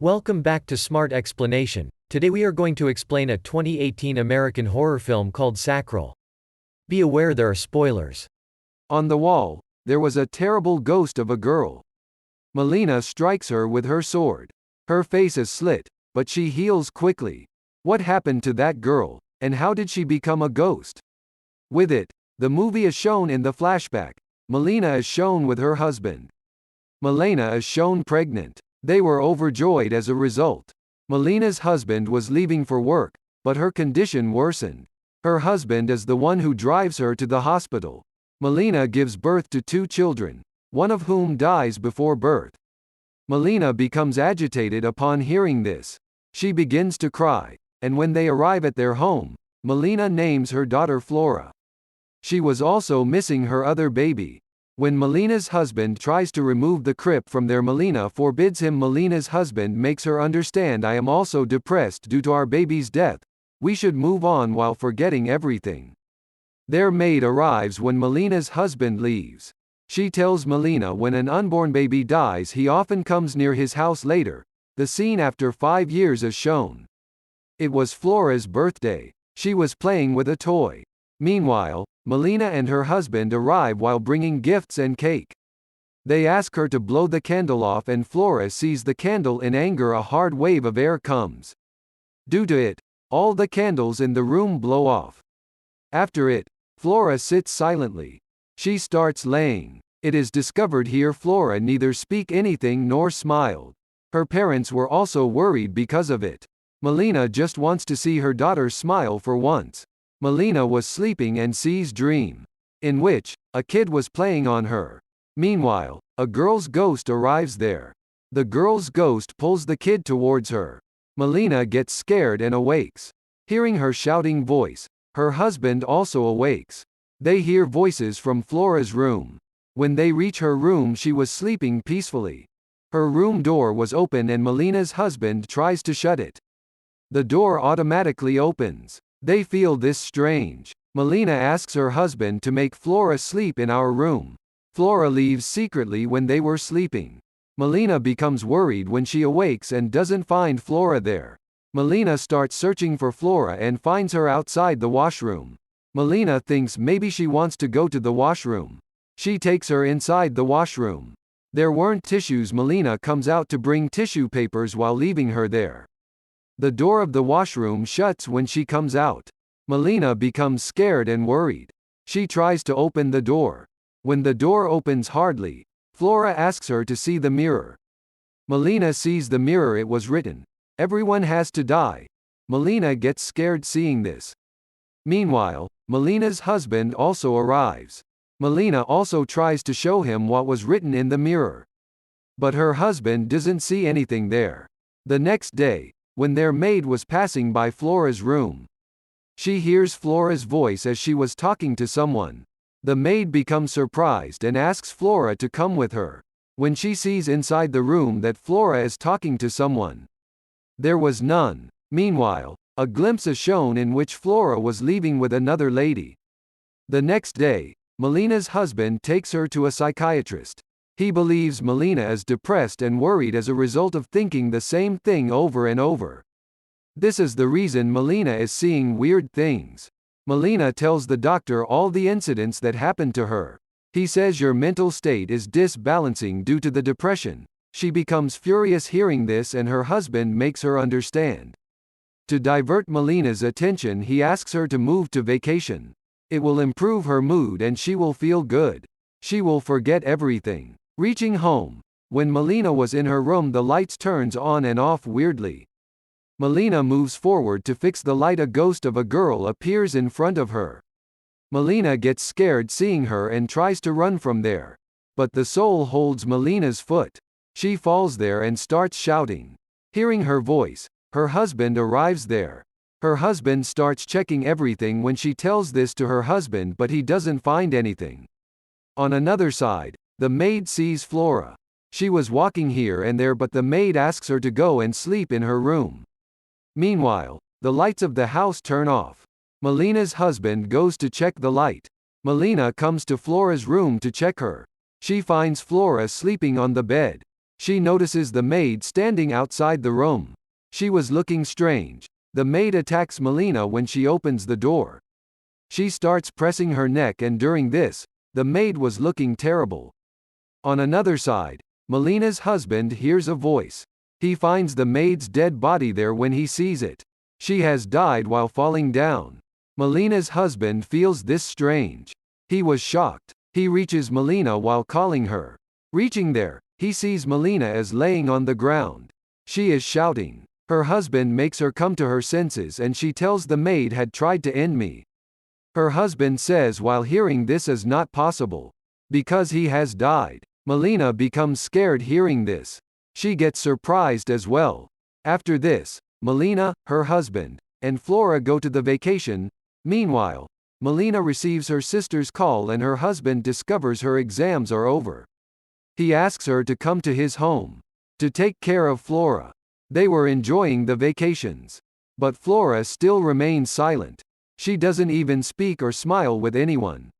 Welcome back to Smart Explanation. Today we are going to explain a 2018 American horror film called Sakral. Be aware there are spoilers. On the wall, there was a terrible ghost of a girl. Melina strikes her with her sword. Her face is slit, but she heals quickly. What happened to that girl, and how did she become a ghost? With it, the movie is shown in the flashback. Melina is shown with her husband. Milena is shown pregnant. They were overjoyed as a result. Melina's husband was leaving for work, but her condition worsened. Her husband is the one who drives her to the hospital. Melina gives birth to 2 children, one of whom dies before birth. Melina becomes agitated upon hearing this. She begins to cry, and when they arrive at their home, Melina names her daughter Flora. She was also missing her other baby. When Melina's husband tries to remove the crypt from there, Melina forbids him. Melina's husband makes her understand, I am also depressed due to our baby's death. We should move on while forgetting everything. Their maid arrives when Melina's husband leaves. She tells Melina when an unborn baby dies he often comes near his house later. The scene after 5 years is shown. It was Flora's birthday. She was playing with a toy. Meanwhile, Melina and her husband arrive while bringing gifts and cake. They ask her to blow the candle off and Flora sees the candle. In anger, a hard wave of air comes. Due to it, all the candles in the room blow off. After it, Flora sits silently. She starts laying. It is discovered here Flora neither speak anything nor smiled. Her parents were also worried because of it. Melina just wants to see her daughter smile for once. Melina was sleeping and sees dream, in which a kid was playing on her. Meanwhile, a girl's ghost arrives there. The girl's ghost pulls the kid towards her. Melina gets scared and awakes. Hearing her shouting voice, her husband also awakes. They hear voices from Flora's room. When they reach her room, she was sleeping peacefully. Her room door was open and Melina's husband tries to shut it. The door automatically opens. They feel this strange. Melina asks her husband to make Flora sleep in our room. Flora leaves secretly when they were sleeping. Melina becomes worried when she awakes and doesn't find Flora there. Melina starts searching for Flora and finds her outside the washroom. Melina thinks maybe she wants to go to the washroom. She takes her inside the washroom. There weren't tissues. Melina comes out to bring tissue papers while leaving her there. The door of the washroom shuts when she comes out. Melina becomes scared and worried. She tries to open the door. When the door opens hardly, Flora asks her to see the mirror. Melina sees the mirror. It was written, "Everyone has to die." Melina gets scared seeing this. Meanwhile, Melina's husband also arrives. Melina also tries to show him what was written in the mirror. But her husband doesn't see anything there. The next day, when their maid was passing by Flora's room, she hears Flora's voice as she was talking to someone. The maid becomes surprised and asks Flora to come with her. When she sees inside the room that Flora is talking to someone, there was none. Meanwhile, a glimpse is shown in which Flora was leaving with another lady. The next day, Melina's husband takes her to a psychiatrist. He believes Melina is depressed and worried as a result of thinking the same thing over and over. This is the reason Melina is seeing weird things. Melina tells the doctor all the incidents that happened to her. He says your mental state is disbalancing due to the depression. She becomes furious hearing this and her husband makes her understand. To divert Melina's attention, he asks her to move to vacation. It will improve her mood and she will feel good. She will forget everything. Reaching home, when Melina was in her room, the lights turns on and off weirdly. Melina moves forward to fix the light. A ghost of a girl appears in front of her. Melina gets scared seeing her and tries to run from there. But the soul holds Melina's foot. She falls there and starts shouting. Hearing her voice, her husband arrives there. Her husband starts checking everything when she tells this to her husband, but he doesn't find anything. On another side, the maid sees Flora. She was walking here and there, but the maid asks her to go and sleep in her room. Meanwhile, the lights of the house turn off. Melina's husband goes to check the light. Melina comes to Flora's room to check her. She finds Flora sleeping on the bed. She notices the maid standing outside the room. She was looking strange. The maid attacks Melina when she opens the door. She starts pressing her neck, and during this, the maid was looking terrible. On another side, Melina's husband hears a voice. He finds the maid's dead body there when he sees it. She has died while falling down. Melina's husband feels this strange. He was shocked. He reaches Melina while calling her. Reaching there, he sees Melina as laying on the ground. She is shouting. Her husband makes her come to her senses, and she tells the maid had tried to end me. Her husband says while hearing this is not possible. Because he has died. Melina becomes scared hearing this. She gets surprised as well. After this, Melina, her husband, and Flora go to the vacation. Meanwhile, Melina receives her sister's call and her husband discovers her exams are over. He asks her to come to his home to take care of Flora. They were enjoying the vacations. But Flora still remains silent. She doesn't even speak or smile with anyone.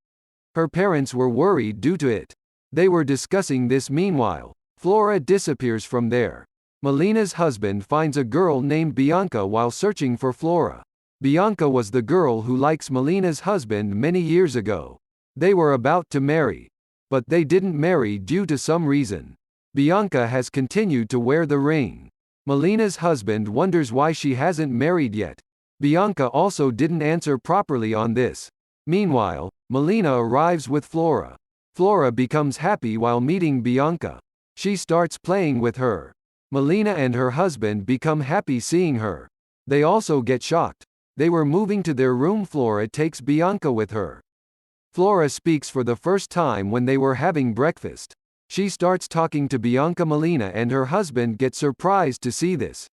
Her parents were worried due to it. They were discussing this. Meanwhile, Flora disappears from there. Melina's husband finds a girl named Bianca while searching for Flora. Bianca was the girl who likes Melina's husband many years ago. They were about to marry. But they didn't marry due to some reason. Bianca has continued to wear the ring. Melina's husband wonders why she hasn't married yet. Bianca also didn't answer properly on this. Meanwhile, Melina arrives with Flora. Flora becomes happy while meeting Bianca. She starts playing with her. Melina and her husband become happy seeing her. They also get shocked. They were moving to their room. Flora takes Bianca with her. Flora speaks for the first time when they were having breakfast. She starts talking to Bianca. Melina and her husband get surprised to see this.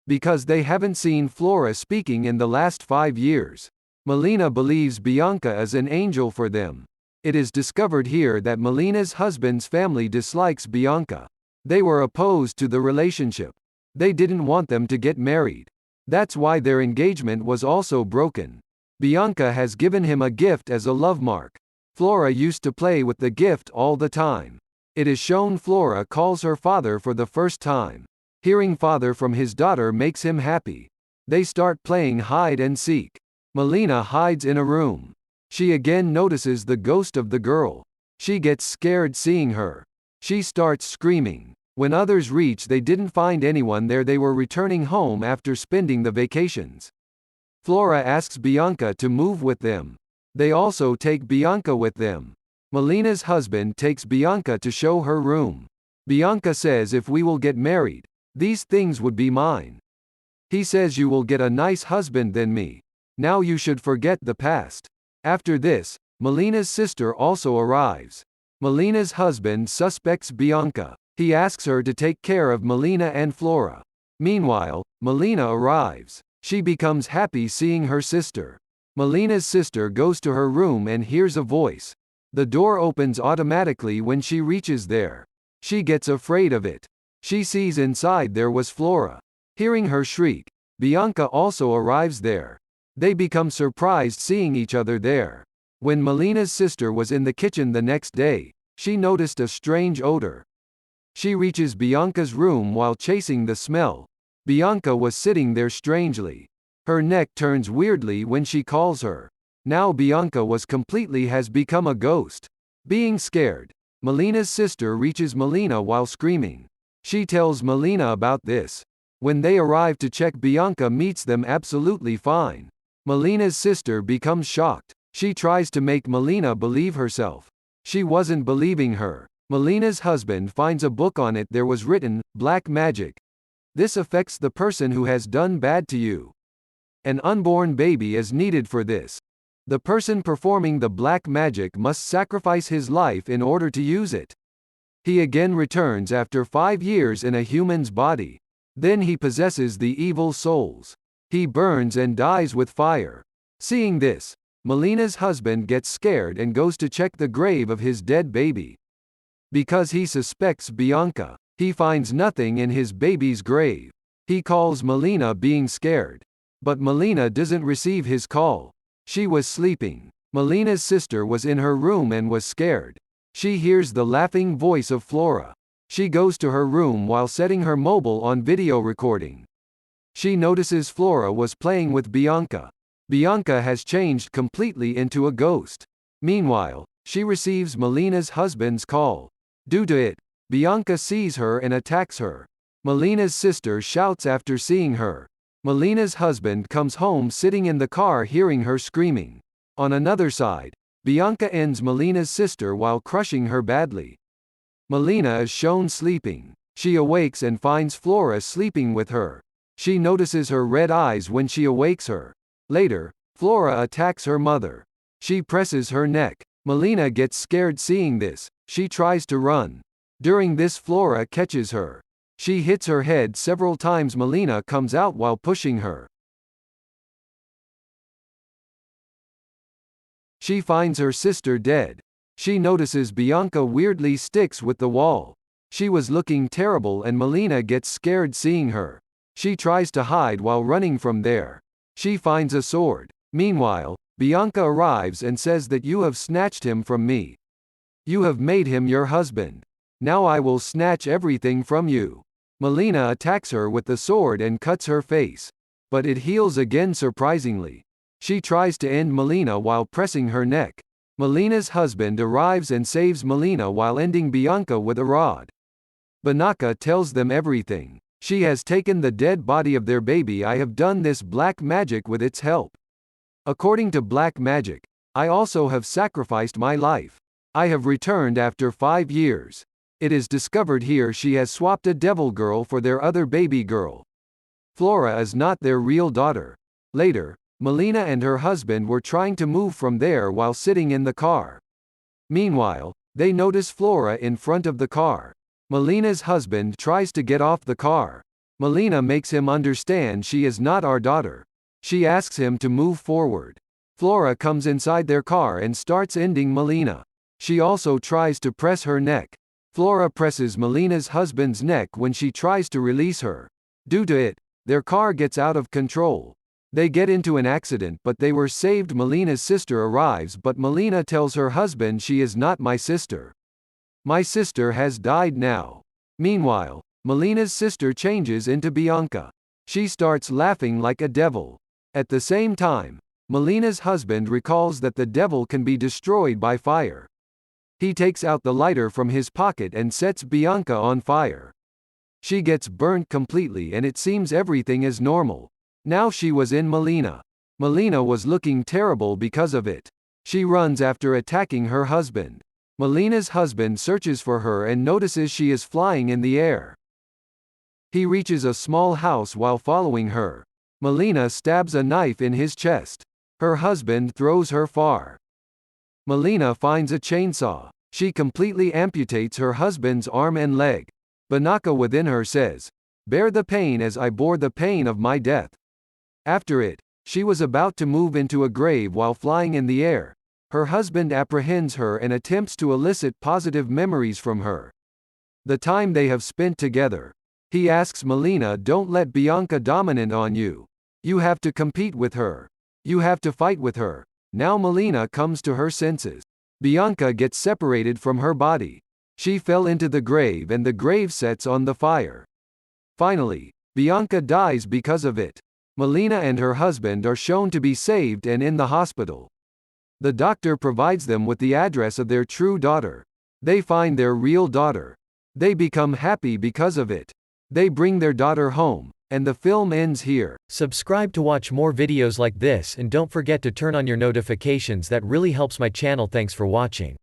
Because they haven't seen Flora speaking in the last 5 years. Melina believes Bianca is an angel for them. It is discovered here that Melina's husband's family dislikes Bianca. They were opposed to the relationship. They didn't want them to get married. That's why their engagement was also broken. Bianca has given him a gift as a love mark. Flora used to play with the gift all the time. It is shown Flora calls her father for the first time. Hearing father from his daughter makes him happy. They start playing hide and seek. Melina hides in a room. She again notices the ghost of the girl. She gets scared seeing her. She starts screaming. When others reach, they didn't find anyone there. They were returning home after spending the vacations. Flora asks Bianca to move with them. They also take Bianca with them. Melina's husband takes Bianca to show her room. Bianca says if we will get married, these things would be mine. He says you will get a nice husband than me. Now you should forget the past. After this, Melina's sister also arrives. Melina's husband suspects Bianca. He asks her to take care of Melina and Flora. Meanwhile, Melina arrives. She becomes happy seeing her sister. Melina's sister goes to her room and hears a voice. The door opens automatically when she reaches there. She gets afraid of it. She sees inside there was Flora. Hearing her shriek, Bianca also arrives there. They become surprised seeing each other there. When Melina's sister was in the kitchen the next day, she noticed a strange odor. She reaches Bianca's room while chasing the smell. Bianca was sitting there strangely. Her neck turns weirdly when she calls her. Now Bianca has become a ghost. Being scared, Melina's sister reaches Melina while screaming. She tells Melina about this. When they arrive to check, Bianca meets them absolutely fine. Melina's sister becomes shocked. She tries to make Melina believe herself. She wasn't believing her. Melina's husband finds a book on it. There was written, "Black magic. This affects the person who has done bad to you. An unborn baby is needed for this. The person performing the black magic must sacrifice his life in order to use it. He again returns after 5 years in a human's body. Then he possesses the evil souls. He burns and dies with fire." Seeing this, Melina's husband gets scared and goes to check the grave of his dead baby. Because he suspects Bianca, he finds nothing in his baby's grave. He calls Melina being scared. But Melina doesn't receive his call. She was sleeping. Melina's sister was in her room and was scared. She hears the laughing voice of Flora. She goes to her room while setting her mobile on video recording. She notices Flora was playing with Bianca. Bianca has changed completely into a ghost. Meanwhile, she receives Melina's husband's call. Due to it, Bianca sees her and attacks her. Melina's sister shouts after seeing her. Melina's husband comes home sitting in the car hearing her screaming. On another side, Bianca ends Melina's sister while crushing her badly. Melina is shown sleeping. She awakes and finds Flora sleeping with her. She notices her red eyes when she awakes her. Later, Flora attacks her mother. She presses her neck. Melina gets scared seeing this. She tries to run. During this, Flora catches her. She hits her head several times. Melina comes out while pushing her. She finds her sister dead. She notices Bianca weirdly sticks with the wall. She was looking terrible and Melina gets scared seeing her. She tries to hide while running from there. She finds a sword. Meanwhile, Bianca arrives and says that you have snatched him from me. You have made him your husband. Now I will snatch everything from you. Melina attacks her with the sword and cuts her face. But it heals again surprisingly. She tries to end Melina while pressing her neck. Melina's husband arrives and saves Melina while ending Bianca with a rod. Bianca tells them everything. She has taken the dead body of their baby. I have done this black magic with its help. According to black magic, I also have sacrificed my life. I have returned after 5 years. It is discovered here she has swapped a devil girl for their other baby girl. Flora is not their real daughter. Later, Melina and her husband were trying to move from there while sitting in the car. Meanwhile, they notice Flora in front of the car. Melina's husband tries to get off the car. Melina makes him understand she is not our daughter. She asks him to move forward. Flora comes inside their car and starts ending Melina. She also tries to press her neck. Flora presses Melina's husband's neck when she tries to release her. Due to it, their car gets out of control. They get into an accident but they were saved. Melina's sister arrives but Melina tells her husband she is not my sister. My sister has died now. Meanwhile, Melina's sister changes into Bianca. She starts laughing like a devil. At the same time, Melina's husband recalls that the devil can be destroyed by fire. He takes out the lighter from his pocket and sets Bianca on fire. She gets burnt completely and it seems everything is normal. Now she was in Melina. Melina was looking terrible because of it. She runs after attacking her husband. Melina's husband searches for her and notices she is flying in the air. He reaches a small house while following her. Melina stabs a knife in his chest. Her husband throws her far. Melina finds a chainsaw. She completely amputates her husband's arm and leg. Bianca within her says, "Bear the pain as I bore the pain of my death." After it, she was about to move into a grave while flying in the air. Her husband apprehends her and attempts to elicit positive memories from her. The time they have spent together. He asks Melina, "Don't let Bianca dominant on you. You have to compete with her. You have to fight with her." Now Melina comes to her senses. Bianca gets separated from her body. She fell into the grave and the grave sets on the fire. Finally, Bianca dies because of it. Melina and her husband are shown to be saved and in the hospital. The doctor provides them with the address of their true daughter. They find their real daughter. They become happy because of it. They bring their daughter home, and the film ends here. Subscribe to watch more videos like this and don't forget to turn on your notifications. That really helps my channel. Thanks for watching.